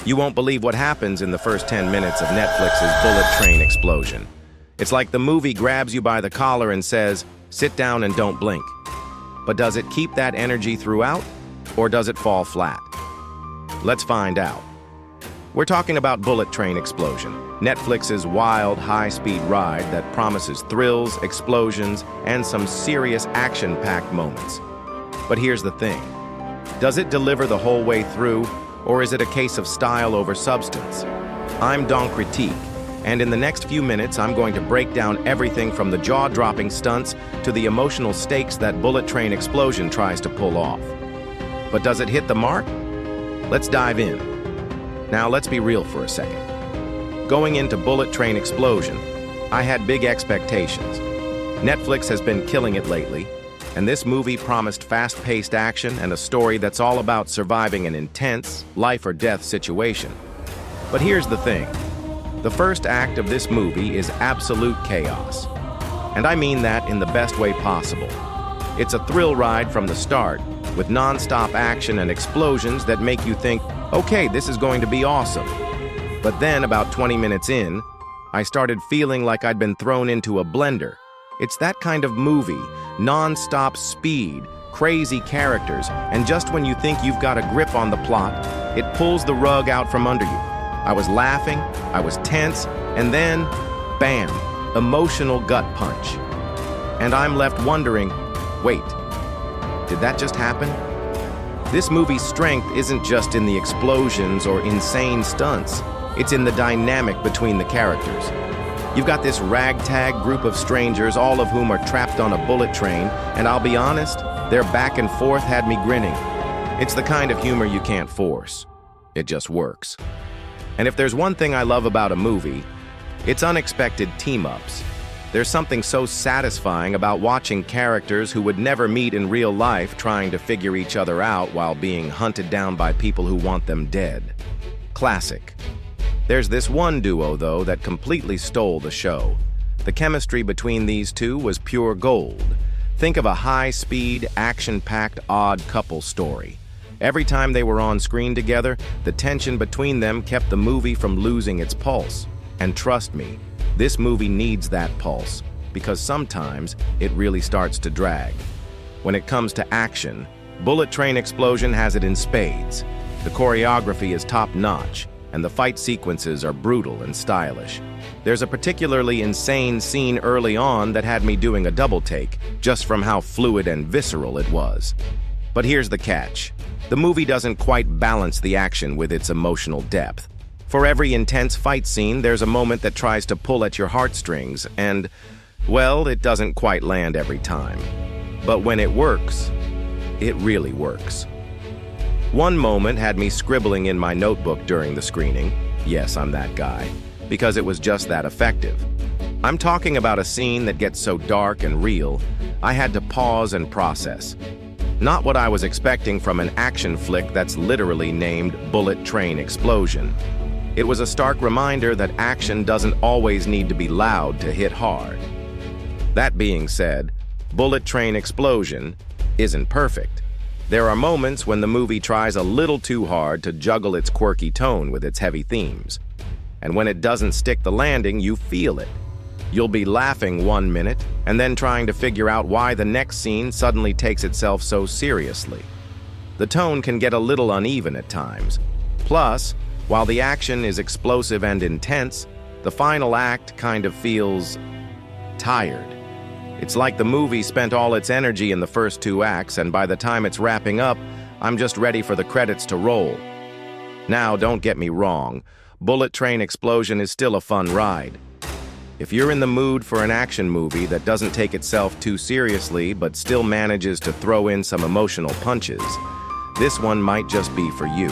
You won't believe what happens in the first 10 minutes of Netflix's Bullet Train Explosion. It's like the movie grabs you by the collar and says, sit down and don't blink. But does it keep that energy throughout, or does it fall flat? Let's find out. We're talking about Bullet Train Explosion, Netflix's wild, high-speed ride that promises thrills, explosions, and some serious action-packed moments. But here's the thing. Does it deliver the whole way through, or is it a case of style over substance? I'm Don Critique, and in the next few minutes I'm going to break down everything from the jaw-dropping stunts to the emotional stakes that Bullet Train Explosion tries to pull off. But does it hit the mark? Let's dive in. Now let's be real for a second. Going into Bullet Train Explosion, I had big expectations. Netflix has been killing it lately, and this movie promised fast-paced action and a story that's all about surviving an intense, life-or-death situation. But here's the thing. The first act of this movie is absolute chaos. And I mean that in the best way possible. It's a thrill ride from the start, with non-stop action and explosions that make you think, okay, this is going to be awesome. But then, about 20 minutes in, I started feeling like I'd been thrown into a blender. It's that kind of movie, non-stop speed, crazy characters, and just when you think you've got a grip on the plot, it pulls the rug out from under you. I was laughing, I was tense, and then, bam, emotional gut punch. And I'm left wondering, wait, did that just happen? This movie's strength isn't just in the explosions or insane stunts. It's in the dynamic between the characters. You've got this ragtag group of strangers, all of whom are trapped on a bullet train, and I'll be honest, their back and forth had me grinning. It's the kind of humor you can't force. It just works. And if there's one thing I love about a movie, it's unexpected team-ups. There's something so satisfying about watching characters who would never meet in real life trying to figure each other out while being hunted down by people who want them dead. Classic. There's this one duo, though, that completely stole the show. The chemistry between these two was pure gold. Think of a high-speed, action-packed, odd couple story. Every time they were on screen together, the tension between them kept the movie from losing its pulse. And trust me, this movie needs that pulse, because sometimes it really starts to drag. When it comes to action, Bullet Train Explosion has it in spades. The choreography is top-notch, and the fight sequences are brutal and stylish. There's a particularly insane scene early on that had me doing a double take, just from how fluid and visceral it was. But here's the catch. The movie doesn't quite balance the action with its emotional depth. For every intense fight scene, there's a moment that tries to pull at your heartstrings, and, well, it doesn't quite land every time. But when it works, it really works. One moment had me scribbling in my notebook during the screening. Yes, I'm that guy, because it was just that effective. I'm talking about a scene that gets so dark and real, I had to pause and process. Not what I was expecting from an action flick that's literally named Bullet Train Explosion. It was a stark reminder that action doesn't always need to be loud to hit hard. That being said, Bullet Train Explosion isn't perfect. There are moments when the movie tries a little too hard to juggle its quirky tone with its heavy themes. And when it doesn't stick the landing, you feel it. You'll be laughing one minute, and then trying to figure out why the next scene suddenly takes itself so seriously. The tone can get a little uneven at times. Plus, while the action is explosive and intense, the final act kind of feels tired. It's like the movie spent all its energy in the first two acts, and by the time it's wrapping up, I'm just ready for the credits to roll. Now, don't get me wrong, Bullet Train Explosion is still a fun ride. If you're in the mood for an action movie that doesn't take itself too seriously but still manages to throw in some emotional punches, this one might just be for you.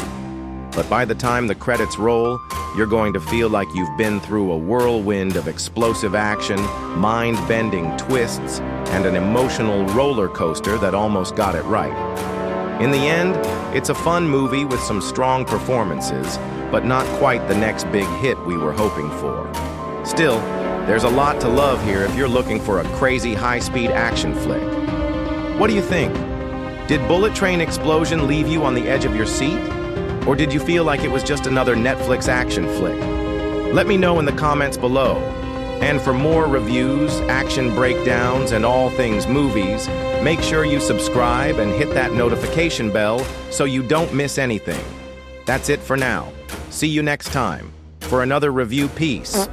But by the time the credits roll, you're going to feel like you've been through a whirlwind of explosive action, mind-bending twists, and an emotional roller coaster that almost got it right. In the end, it's a fun movie with some strong performances, but not quite the next big hit we were hoping for. Still, there's a lot to love here if you're looking for a crazy high-speed action flick. What do you think? Did Bullet Train Explosion leave you on the edge of your seat? Or did you feel like it was just another Netflix action flick? Let me know in the comments below. And for more reviews, action breakdowns, and all things movies, make sure you subscribe and hit that notification bell so you don't miss anything. That's it for now. See you next time for another review piece.